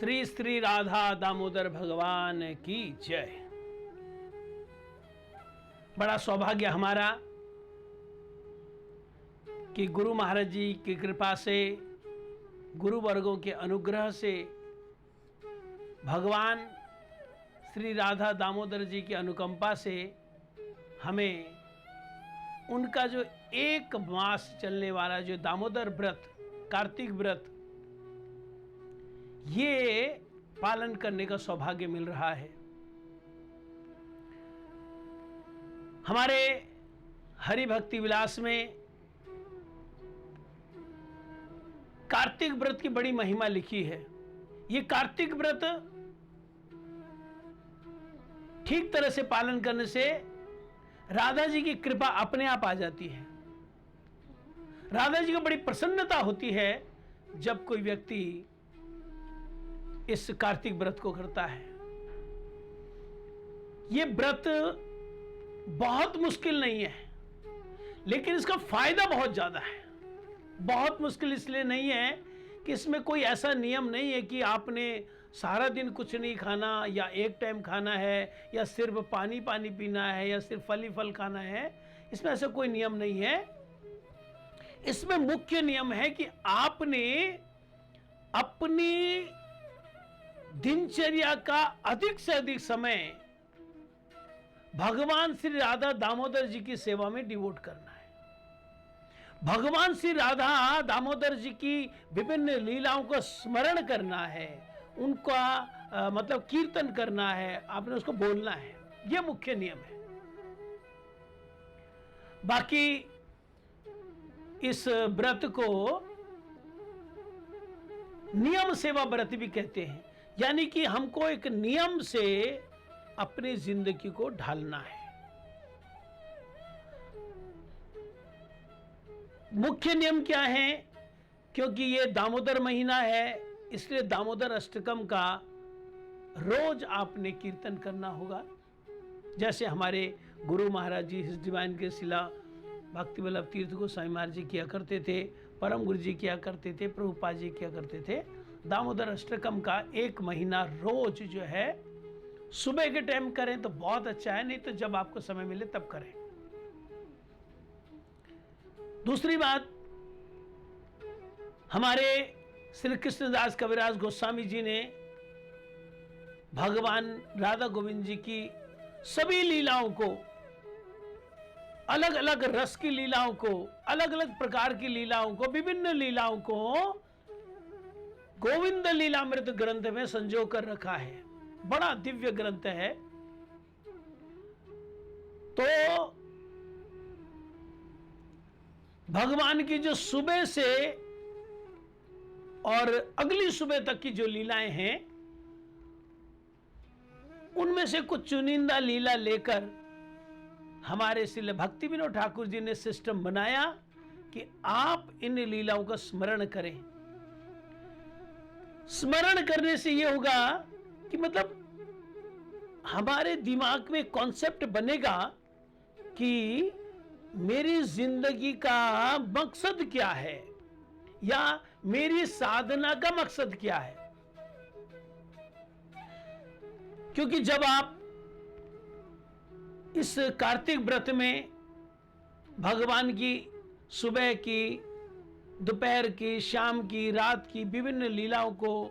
श्री श्री राधा दामोदर भगवान की जय। बड़ा सौभाग्य हमारा कि गुरु महाराज जी की कृपा से, गुरु वर्गों के अनुग्रह से, भगवान श्री राधा दामोदर जी की अनुकंपा से हमें उनका जो एक मास चलने वाला जो दामोदर व्रत, कार्तिक व्रत, ये पालन करने का सौभाग्य मिल रहा है। हमारे हरि भक्ति विलास में कार्तिक व्रत की बड़ी महिमा लिखी है। ये कार्तिक व्रत ठीक तरह से पालन करने से राधा जी की कृपा अपने आप आ जाती है। राधा जी को बड़ी प्रसन्नता होती है जब कोई व्यक्ति इस कार्तिक व्रत को करता है। यह व्रत बहुत मुश्किल नहीं है, लेकिन इसका फायदा बहुत ज्यादा है। बहुत मुश्किल इसलिए नहीं है कि इसमें कोई ऐसा नियम नहीं है कि आपने सारा दिन कुछ नहीं खाना, या एक टाइम खाना है, या सिर्फ पानी पानी पीना है, या सिर्फ फल ही फल खाना है। इसमें ऐसा कोई नियम नहीं है। इसमें मुख्य नियम है कि आपने अपनी दिनचर्या का अधिक से अधिक समय भगवान श्री राधा दामोदर जी की सेवा में डिवोट करना है। भगवान श्री राधा दामोदर जी की विभिन्न लीलाओं का स्मरण करना है, उनका मतलब कीर्तन करना है, आपने उसको बोलना है। यह मुख्य नियम है। बाकी इस व्रत को नियम सेवा व्रत भी कहते हैं, यानी कि हमको एक नियम से अपनी जिंदगी को ढालना है। मुख्य नियम क्या है? क्योंकि ये दामोदर महीना है, इसलिए दामोदर अष्टकम का रोज आपने कीर्तन करना होगा। जैसे हमारे गुरु महाराज जी हिज डिवाइन के शिला भक्ति वल्लभ तीर्थ गोस्वामी महाराज जी किया करते थे, परम गुरु जी किया करते थे, प्रभुपाद जी किया करते थे। दामोदर अष्टकम का एक महीना रोज जो है सुबह के टाइम करें तो बहुत अच्छा है, नहीं तो जब आपको समय मिले तब करें। दूसरी बात, हमारे श्री कृष्णदास कविराज गोस्वामी जी ने भगवान राधा गोविंद जी की सभी लीलाओं को, अलग अलग रस की लीलाओं को, अलग अलग प्रकार की लीलाओं को, विभिन्न लीलाओं को गोविंद लीलामृत ग्रंथ में संजो कर रखा है। बड़ा दिव्य ग्रंथ है। तो भगवान की जो सुबह से और अगली सुबह तक की जो लीलाएं हैं, उनमें से कुछ चुनिंदा लीला लेकर हमारे श्री भक्ति विनोद ठाकुर जी ने सिस्टम बनाया कि आप इन लीलाओं का स्मरण करें। स्मरण करने से यह होगा कि मतलब हमारे दिमाग में कॉन्सेप्ट बनेगा कि मेरी जिंदगी का मकसद क्या है, या मेरी साधना का मकसद क्या है। क्योंकि जब आप इस कार्तिक व्रत में भगवान की सुबह की, दोपहर की, शाम की, रात की विभिन्न लीलाओं को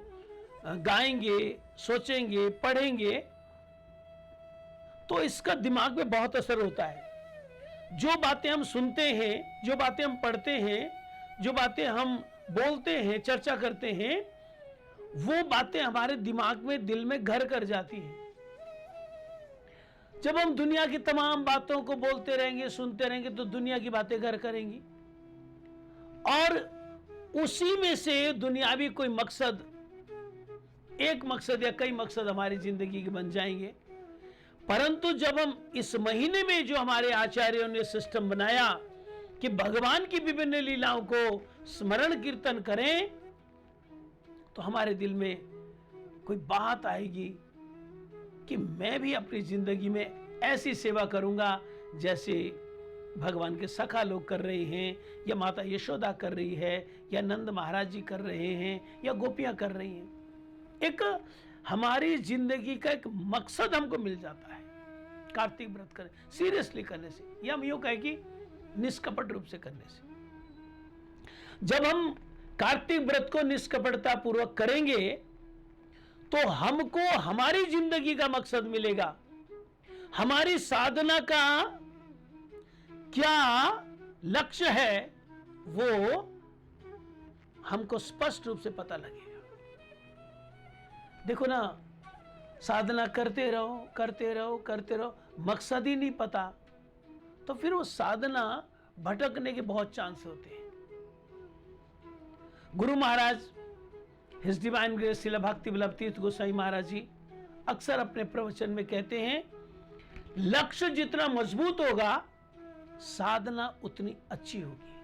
गाएंगे, सोचेंगे, पढ़ेंगे, तो इसका दिमाग में बहुत असर होता है। जो बातें हम सुनते हैं, जो बातें हम पढ़ते हैं, जो बातें हम बोलते हैं, चर्चा करते हैं, वो बातें हमारे दिमाग में, दिल में घर कर जाती हैं। जब हम दुनिया की तमाम बातों को बोलते रहेंगे, सुनते रहेंगे, तो दुनिया की बातें घर करेंगी, और उसी में से दुनियावी कोई मकसद, एक मकसद या कई मकसद हमारी जिंदगी के बन जाएंगे। परंतु जब हम इस महीने में जो हमारे आचार्यों ने सिस्टम बनाया कि भगवान की विभिन्न लीलाओं को स्मरण कीर्तन करें, तो हमारे दिल में कोई बात आएगी कि मैं भी अपनी जिंदगी में ऐसी सेवा करूंगा जैसे भगवान के सखा लोग कर रहे हैं, या माता यशोदा कर रही है, या नंद महाराज जी कर रहे हैं, या गोपियां कर रही हैं। एक हमारी जिंदगी का एक मकसद हमको मिल जाता है कार्तिक व्रत करने, सीरियसली करने से, या हम यूं कहें कि निष्कपट रूप से करने से। जब हम कार्तिक व्रत को निष्कपटता पूर्वक करेंगे तो हमको हमारी जिंदगी का मकसद मिलेगा, हमारी साधना का क्या लक्ष्य है वो हमको स्पष्ट रूप से पता लगेगा। देखो ना, साधना करते रहो करते रहो करते रहो, मकसद ही नहीं पता, तो फिर वो साधना भटकने के बहुत चांस होते हैं। Guru Maharaj his divine grace Srila भक्ति वल्लभ तीर्थ गोसाई महाराज जी अक्सर अपने प्रवचन में कहते हैं, लक्ष्य जितना मजबूत होगा साधना उतनी अच्छी होगी।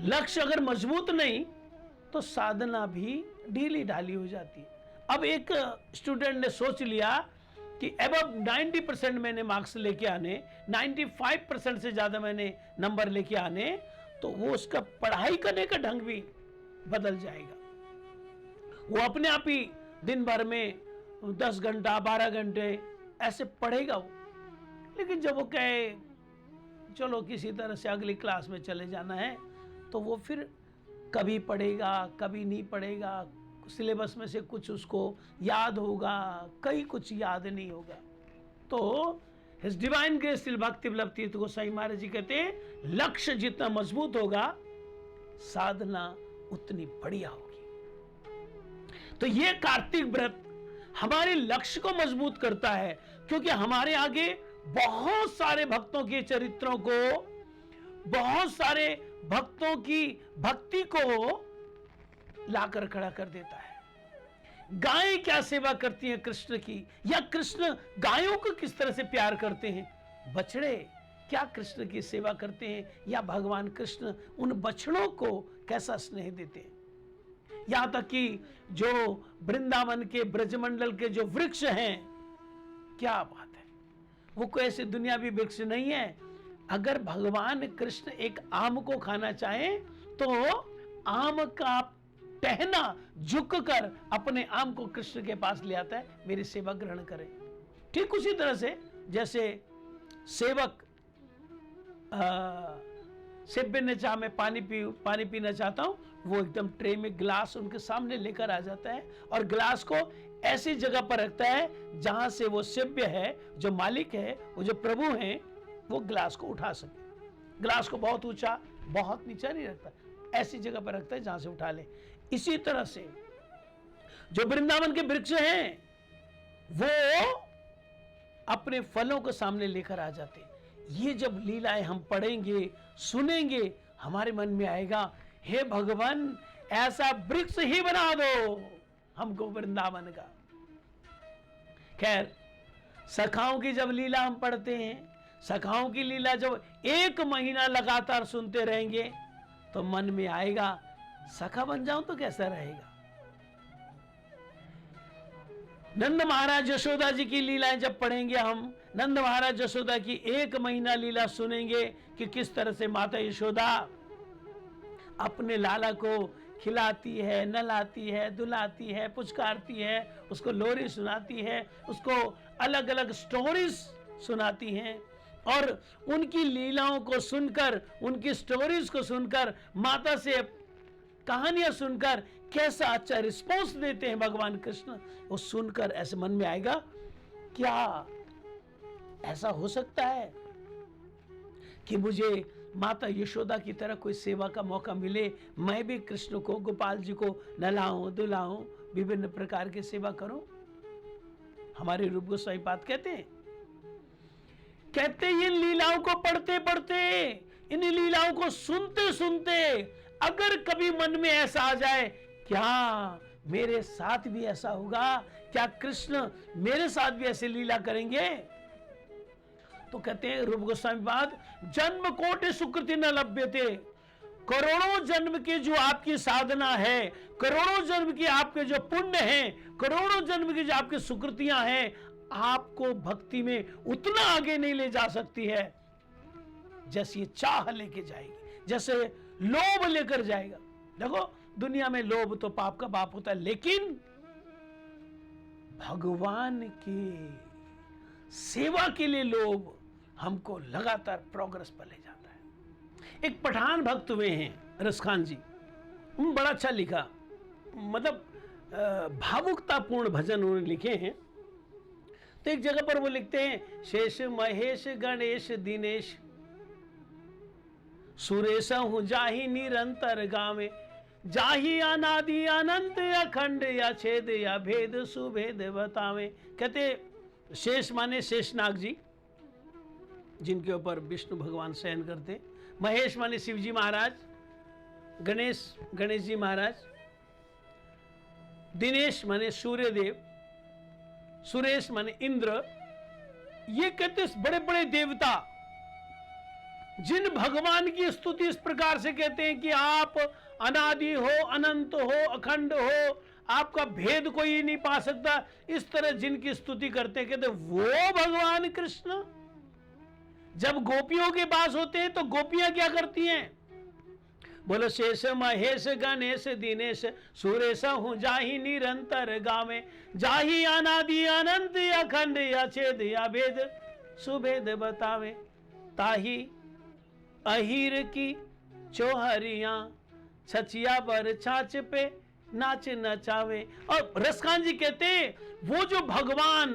लक्ष्य अगर मजबूत नहीं तो साधना भी ढीली ढाली हो जाती है। अब एक स्टूडेंट ने सोच लिया कि अबव 90% मैंने मार्क्स लेके आने, 95% से ज्यादा मैंने नंबर लेके आने, तो वो उसका पढ़ाई करने का ढंग भी बदल जाएगा। वो अपने आप ही दिन भर में 10 घंटा 12 घंटे ऐसे पढ़ेगा वो। लेकिन जब वो कहे चलो किसी तरह से अगली क्लास में चले जाना है, तो वो फिर कभी पढ़ेगा कभी नहीं पढ़ेगा, सिलेबस में से कुछ उसको याद होगा, कहीं कुछ याद नहीं होगा। तो हिज डिवाइन ग्रेस श्रील भक्ति वल्लभ तीर्थ गोसाई महाराज जी कहते हैं, लक्ष्य जितना मजबूत होगा साधना उतनी बढ़िया होगी। तो ये कार्तिक व्रत हमारे लक्ष्य को मजबूत करता है, क्योंकि हमारे आगे बहुत सारे भक्तों के चरित्रों को, बहुत सारे भक्तों की भक्ति को लाकर खड़ा कर देता है। गायें क्या सेवा करती हैं कृष्ण की, या कृष्ण गायों को किस तरह से प्यार करते हैं, बछड़े क्या कृष्ण की सेवा करते हैं, या भगवान कृष्ण उन बछड़ों को कैसा स्नेह देते हैं। यहां तक कि जो वृंदावन के ब्रजमंडल के जो वृक्ष हैं, क्या बात है, वो कोई ऐसे दुनियावी वृक्ष नहीं है। अगर भगवान कृष्ण एक आम को खाना चाहे तो आम का टहना झुक कर अपने आम को कृष्ण के पास ले आता है, मेरी सेवा ग्रहण करें। ठीक उसी तरह से जैसे सेवक सेव्य ने चाह मैं पानी पीना चाहता हूं, वो एकदम ट्रे में ग्लास उनके सामने लेकर आ जाता है और ग्लास को ऐसी जगह पर रखता है जहां से वो सेव्य है, जो मालिक है, वो जो प्रभु हैं, वो ग्लास को उठा सके। ग्लास को बहुत ऊंचा बहुत नीचा नहीं रखता, ऐसी जगह पर रखता है जहां से उठा ले। इसी तरह से जो वृंदावन के वृक्ष हैं वो अपने फलों को सामने लेकर आ जाते। ये जब लीलाएं हम पढ़ेंगे सुनेंगे, हमारे मन में आएगा, हे भगवान ऐसा वृक्ष ही बना दो हमको वृंदावन का। खैर, सखाओं की जब लीला हम पढ़ते हैं, सखाओं की लीला जब 1 महीना लगातार सुनते रहेंगे तो मन में आएगा, सखा बन जाऊं तो कैसा रहेगा। नंद महाराज यशोदा जी की लीलाएं जब पढ़ेंगे हम, नंद महाराज यशोदा की 1 महीना लीला सुनेंगे कि किस तरह से माता यशोदा अपने लाला को खिलाती है, नहलाती है, दुलाती है, पुचकारती है, उसको लोरी सुनाती है, उसको अलग अलग स्टोरीज सुनाती हैं, और उनकी लीलाओं को सुनकर, उनकी स्टोरीज को सुनकर, माता से कहानियां सुनकर कैसा अच्छा रिस्पॉन्स देते हैं भगवान कृष्ण, वो सुनकर ऐसे मन में आएगा, क्या ऐसा हो सकता है कि मुझे माता यशोदा की तरह कोई सेवा का मौका मिले, मैं भी कृष्ण को, गोपाल जी को नहलाऊं, दुलाऊं, विभिन्न प्रकार की सेवा करूं। हमारे रूप गोसाई पाद कहते इन लीलाओं को पढ़ते पढ़ते, इन लीलाओं को सुनते सुनते अगर कभी मन में ऐसा आ जाए, क्या मेरे साथ भी ऐसा होगा, क्या कृष्ण मेरे साथ भी ऐसे लीला करेंगे, तो कहते हैं रूप गोस्वामी पाद, जन्म कोटि सुकृति न लभ्यते, करोड़ों जन्म की जो आपकी साधना है, करोड़ों जन्म की आपके जो पुण्य हैं, करोड़ों जन्म की जो आपकी सुकृतियां हैं, आपको भक्ति में उतना आगे नहीं ले जा सकती है जैसे ये चाह लेके जाएगी, जैसे लोभ लेकर जाएगा। देखो दुनिया में लोभ तो पाप का बाप होता है, लेकिन भगवान की सेवा के लिए लोभ हमको लगातार प्रोग्रेस पर ले जाता है। एक पठान भक्त हुए हैं रसखान जी, उन्होंने बड़ा अच्छा लिखा, मतलब भावुकतापूर्ण भजन उन्होंने लिखे हैं। तो एक जगह पर वो लिखते हैं, शेष महेश गणेश दिनेश सुरेश हूं जाहि निरंतर गावे, जाहि अनादि अनंत अखंड या छेद या भेद सुभेद बतावे। कहते शेष माने शेषनाग जी, जिनके ऊपर विष्णु भगवान शयन करते, महेश माने शिव जी महाराज, गणेश जी महाराज, दिनेश माने सूर्यदेव, सुरेश माने इंद्र। ये कहते बड़े बड़े देवता जिन भगवान की स्तुति इस प्रकार से कहते हैं कि आप अनादि हो, अनंत हो, अखंड हो, आपका भेद कोई नहीं पा सकता, इस तरह जिनकी स्तुति करते हैं, कहते वो भगवान कृष्ण जब गोपियों के पास होते हैं तो गोपियां क्या करती हैं? बोलो शेष महेश गणेश दिनेश सुरेश हूं जाहि निरंतर गावे, जाहि अनादि अनंत अखंड या छेद या भेद सुभेद बतावे, ताही अहीर की चौहरिया छचिया पर छाछ पे नाच नचावे। और रसखान जी कहते वो जो भगवान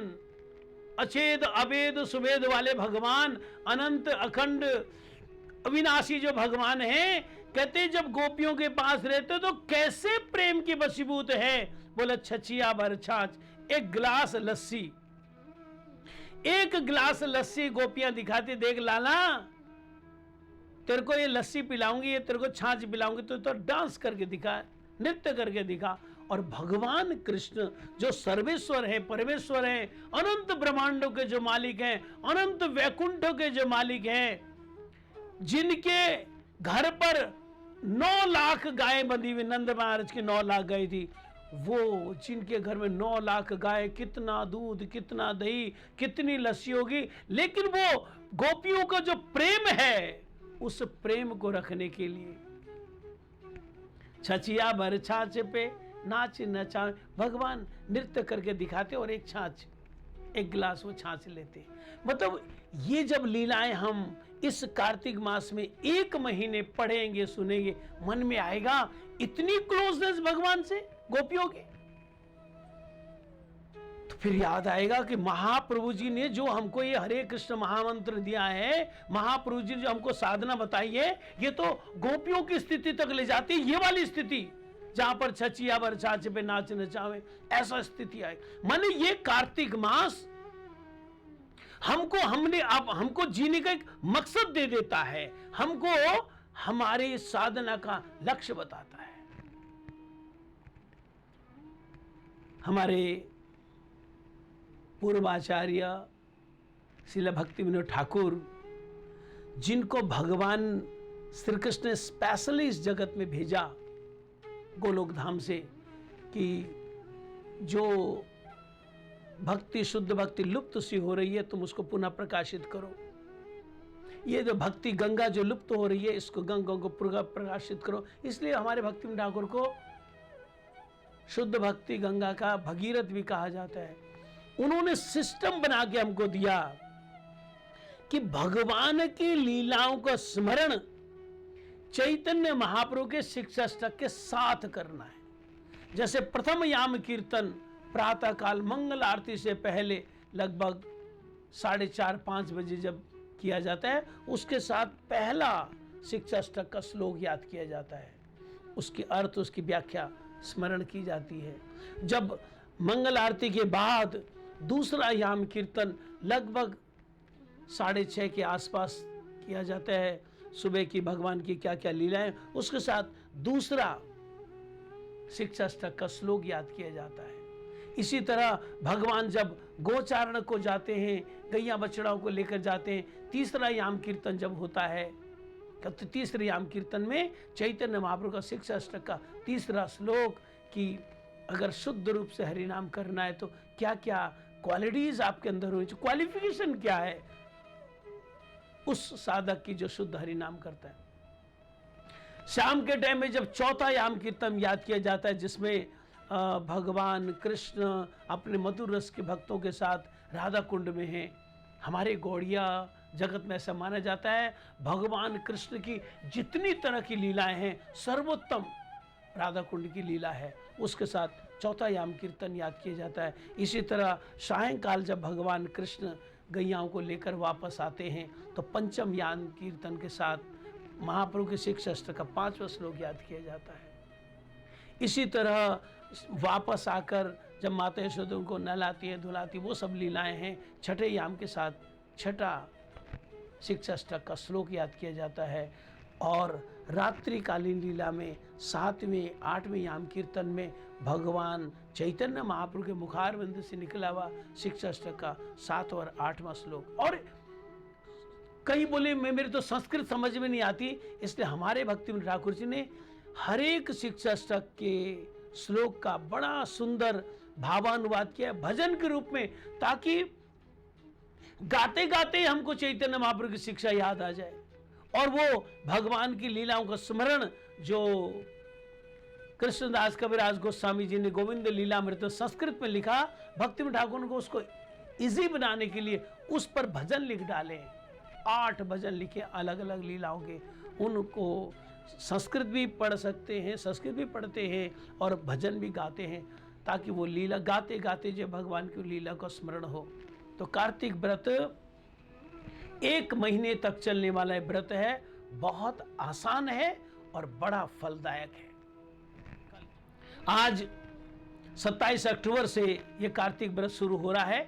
अछेद अभेद सुभेद वाले भगवान, अनंत अखंड अविनाशी जो भगवान है, कहते जब गोपियों के पास रहते तो कैसे प्रेम के वशीभूत है। बोले छचिया भर छाछ, एक गिलास लस्सी, एक गिलास लस्सी गोपियां दिखाती, देख लाला तेरे को ये लस्सी पिलाऊंगी, ये तेरे को छाछ पिलाऊंगी, तो डांस करके दिखा, नृत्य करके दिखा। और भगवान कृष्ण जो सर्वेश्वर है, परमेश्वर है, अनंत ब्रह्मांडों के जो मालिक हैं, अनंत वैकुंठों के जो मालिक हैं, जिनके घर पर 9 लाख गाय बंधी हुई, नंद महाराज की 9 लाख गाय थी, वो जिनके घर में 9 लाख गाय, कितना दूध, कितना दही, कितनी लस्सी होगी, लेकिन वो गोपियों का जो प्रेम है, उस प्रेम को रखने के लिए छचिया भर छाछ पे नाच नचा, भगवान नृत्य करके दिखाते और एक छाछ, एक गिलास वो छाछ लेते। मतलब ये जब लीलाएं हम इस कार्तिक मास में 1 महीने पढ़ेंगे, सुनेंगे, मन में आएगा इतनी क्लोजनेस भगवान से गोपियों की। तो फिर याद आएगा कि महाप्रभु जी ने जो हमको ये हरे कृष्ण महामंत्र दिया है, महाप्रभु जी जो हमको साधना बताई है, ये तो गोपियों की स्थिति तक ले जाती है, ये वाली स्थिति जहां पर छचिया बर छाछ पे नाच नचावे, ऐसा स्थिति आए। माने ये कार्तिक मास हमको जीने का एक मकसद दे देता है, हमको हमारी साधना का लक्ष्य बताता है। हमारे पूर्वाचार्य श्रील भक्ति विनोद ठाकुर, जिनको भगवान श्री कृष्ण ने स्पेशली इस जगत में भेजा गोलोक धाम से, कि जो भक्ति, शुद्ध भक्ति लुप्त सी हो रही है, तुम उसको पुनः प्रकाशित करो। ये जो भक्ति गंगा जो लुप्त हो रही है, इसको गंगा को प्रकाशित करो। इसलिए हमारे भक्ति ठाकुर को शुद्ध भक्ति गंगा का भगीरथ भी कहा जाता है। उन्होंने सिस्टम बना के हमको दिया कि भगवान की लीलाओं का स्मरण चैतन्य महाप्रभु के शिक्षाष्टक के साथ करना है। जैसे प्रथम याम कीर्तन प्रातः काल मंगल आरती से पहले लगभग 4:30-5 बजे जब किया जाता है, उसके साथ पहला शिक्षाष्टक का श्लोक याद किया जाता है, उसकी अर्थ, उसकी व्याख्या स्मरण की जाती है। जब मंगल आरती के बाद दूसरा याम कीर्तन लगभग 6:30 के आसपास किया जाता है, सुबह की भगवान की क्या क्या लीलाएं, उसके साथ दूसरा शिक्षाष्टक का श्लोक याद किया जाता है। इसी तरह भगवान जब गोचारण को जाते हैं, गैया बछड़ाओं को लेकर जाते हैं, तीसरा याम कीर्तन जब होता है, तो तीसरे याम कीर्तन में चैतन्य महाप्रभु का शिक्षाष्टक का तीसरा श्लोक, कि अगर शुद्ध रूप से हरि नाम करना है तो क्या क्या क्वालिटीज आपके अंदर होनी चाहिए, क्वालिफिकेशन क्या है उस साधक की जो शुद्ध हरि नाम करता है। शाम के टाइम में जब चौथा याम कीर्तन याद किया जाता है, जिसमें भगवान कृष्ण अपने मधुर रस के भक्तों के साथ राधा कुंड में हैं। हमारे गौड़िया जगत में ऐसा माना जाता है, भगवान कृष्ण की जितनी तरह की लीलाएं हैं, सर्वोत्तम राधा कुंड की लीला है। उसके साथ चौथा याम कीर्तन याद किया जाता है। इसी तरह सायंकाल जब भगवान कृष्ण गैयाओं को लेकर वापस आते हैं, तो पंचम याम कीर्तन के साथ महाप्रभु के शिक्षा अष्टक का 5वां श्लोक याद किया जाता है। इसी तरह वापस आकर जब माता यशोदा उनको नहलाती है, धुलाती, वो सब लीलाएं हैं। छठे याम के साथ छठा शिक्षा अष्टक का श्लोक याद किया जाता है। और रात्रिकालीन लीला में 7वें 8वें याम कीर्तन में भगवान चैतन्य महाप्रभु के मुखारविंद से निकला हुआ शिक्षा अष्टक का 7वां और 8वां श्लोक। और कई बोले मेरे तो संस्कृत समझ में नहीं आती, इसलिए हमारे भक्ति ठाकुर जी ने हर एक शिक्षा अष्टक के श्लोक का बड़ा सुंदर भावानुवाद किया भजन के रूप में, ताकि गाते गाते हमको चैतन्य महाप्रभु की शिक्षा याद आ जाए और वो भगवान की लीलाओं का स्मरण जो कृष्णदास कविराज गोस्वामी जी ने गोविंद लीलामृत संस्कृत में लिखा, भक्ति ठाकुर को उसको इजी बनाने के लिए उस पर भजन लिख डाले। 8 भजन लिखे अलग अलग लीलाओं के, उनको संस्कृत भी पढ़ सकते हैं, संस्कृत भी पढ़ते हैं और भजन भी गाते हैं, ताकि वो लीला गाते गाते जो भगवान की लीला का स्मरण हो। तो कार्तिक व्रत 1 महीने तक चलने वाला व्रत है, बहुत आसान है और बड़ा फलदायक है। आज 27 अक्टूबर से ये कार्तिक व्रत शुरू हो रहा है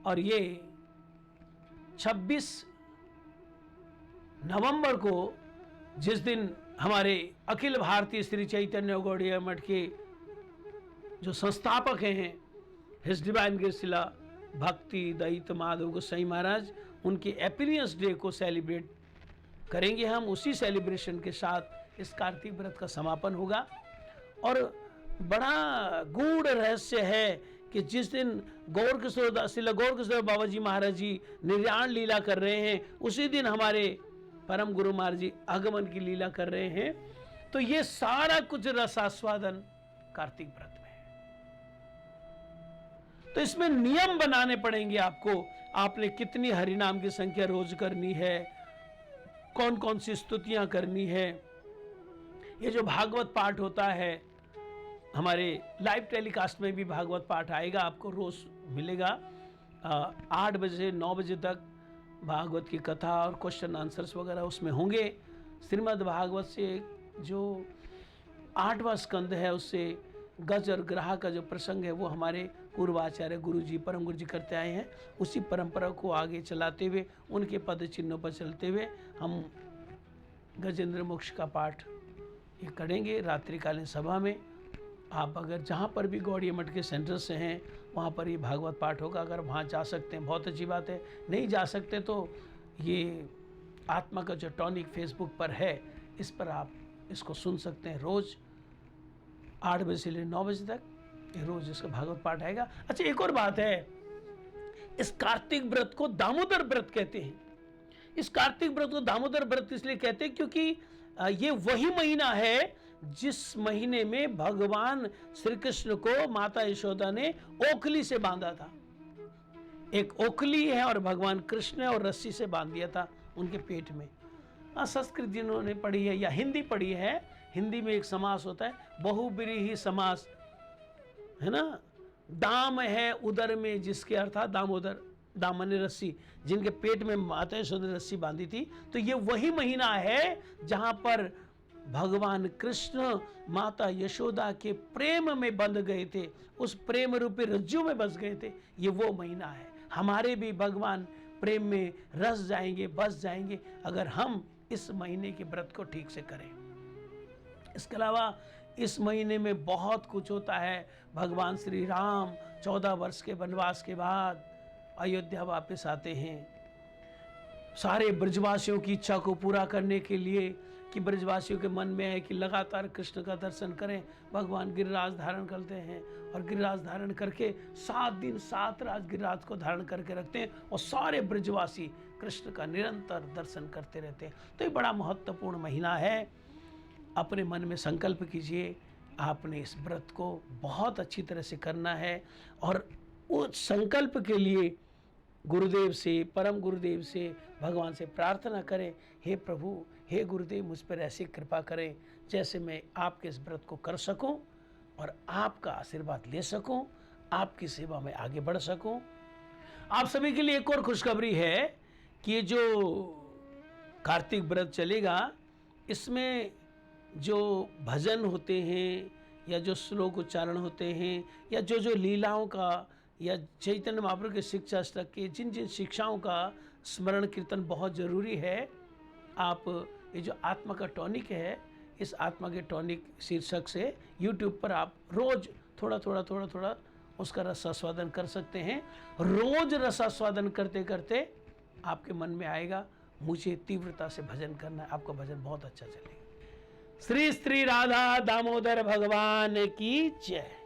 और ये 26 नवंबर को, जिस दिन हमारे अखिल भारतीय श्री चैतन्य गौड़ीय मठ के जो संस्थापक हैं हिज डिवाइन ग्रेस शिला भक्ति दयित माधव गोसाई महाराज, उनके अपीयरेंस डे को सेलिब्रेट करेंगे हम। उसी सेलिब्रेशन के साथ इस कार्तिक व्रत का समापन होगा। और बड़ा गूढ़ रहस्य है कि जिस दिन गौर किशोर बाबा जी महाराज जी निर्याण लीला कर रहे हैं, उसी दिन हमारे परम गुरु महाराज जी आगमन की लीला कर रहे हैं। तो ये सारा कुछ रसास्वादन कार्तिक व्रत में है। तो इसमें नियम बनाने पड़ेंगे आपको। आपने कितनी हरिनाम की संख्या रोज करनी है, कौन कौन सी स्तुतियां करनी है। ये जो भागवत पाठ होता है, हमारे लाइव टेलीकास्ट में भी भागवत पाठ आएगा, आपको रोज मिलेगा 8 बजे से 9 बजे तक। भागवत की कथा और क्वेश्चन आंसर्स वगैरह उसमें होंगे। श्रीमद् भागवत से जो 8वां स्कंद है, उससे गज और ग्राह का जो प्रसंग है, वो हमारे पूर्वाचार्य गुरु जी परम गुरु जी करते आए हैं। उसी परंपरा को आगे चलाते हुए, उनके पद चिन्हों पर चलते हुए हम गजेंद्र मोक्ष का पाठ ये करेंगे रात्रिकालीन सभा में। आप अगर जहाँ पर भी गौड़ीय मठ के सेंटर से हैं, वहाँ पर ये भागवत पाठ होगा। अगर वहाँ जा सकते हैं बहुत अच्छी बात है, नहीं जा सकते तो ये आत्मा का जो टॉनिक फेसबुक पर है, इस पर आप इसको सुन सकते हैं। रोज़ 8 बजे से ले 9 बजे तक ये रोज़ इसका भागवत पाठ आएगा। अच्छा, एक और बात है, इस कार्तिक व्रत को दामोदर व्रत कहते हैं। इस कार्तिक व्रत को दामोदर व्रत इसलिए कहते हैं क्योंकि ये वही महीना है जिस महीने में भगवान श्री कृष्ण को माता यशोदा ने ओखली से बांधा था। एक ओखली है और भगवान कृष्ण और रस्सी से बांध दिया था उनके पेट में। संस्कृत जिन्होंने पढ़ी है या हिंदी पढ़ी है, हिंदी में एक समास होता है बहुब्रीहि समास, है ना। दाम है उदर में, जिसके अर्थात दामोदर, दामन रस्सी, जिनके पेट में माता यशोदा ने रस्सी बांधी थी। तो ये वही महीना है जहां पर भगवान कृष्ण माता यशोदा के प्रेम में बंध गए थे, उस प्रेम रूपी रज्जु में बस गए थे। ये वो महीना है। हमारे भी भगवान प्रेम में रस जाएंगे, बस जाएंगे, अगर हम इस महीने के व्रत को ठीक से करें। इसके अलावा इस महीने में बहुत कुछ होता है। भगवान श्री राम 14 वर्ष के वनवास के बाद अयोध्या वापस आते हैं, सारे ब्रजवासियों की इच्छा को पूरा करने के लिए, कि ब्रजवासियों के मन में है कि लगातार कृष्ण का दर्शन करें। भगवान गिरिराज धारण करते हैं और गिरिराज धारण करके 7 दिन 7 रात गिरिराज को धारण करके रखते हैं और सारे ब्रजवासी कृष्ण का निरंतर दर्शन करते रहते हैं। तो ये बड़ा महत्वपूर्ण महीना है। अपने मन में संकल्प कीजिए, आपने इस व्रत को बहुत अच्छी तरह से करना है और उस संकल्प के लिए गुरुदेव से, परम गुरुदेव से, भगवान से प्रार्थना करें, हे प्रभु, हे गुरुदेव, मुझ पर ऐसी कृपा करें जैसे मैं आपके इस व्रत को कर सकूं और आपका आशीर्वाद ले सकूं, आपकी सेवा में आगे बढ़ सकूं। आप सभी के लिए एक और खुशखबरी है कि ये जो कार्तिक व्रत चलेगा, इसमें जो भजन होते हैं या जो श्लोक उच्चारण होते हैं या जो जो लीलाओं का या चैतन्य महाप्रभु के शिक्षा तक के जिन जिन शिक्षाओं का स्मरण कीर्तन बहुत ज़रूरी है, आप ये जो आत्मा का टॉनिक है, इस आत्मा के टॉनिक शीर्षक से यूट्यूब पर आप रोज़ थोड़ा थोड़ा उसका रसास्वादन कर सकते हैं। रोज़ रसास्वादन करते करते आपके मन में आएगा, मुझे तीव्रता से भजन करना है, आपका भजन बहुत अच्छा चलेगा। श्री श्री राधा दामोदर भगवान की जय।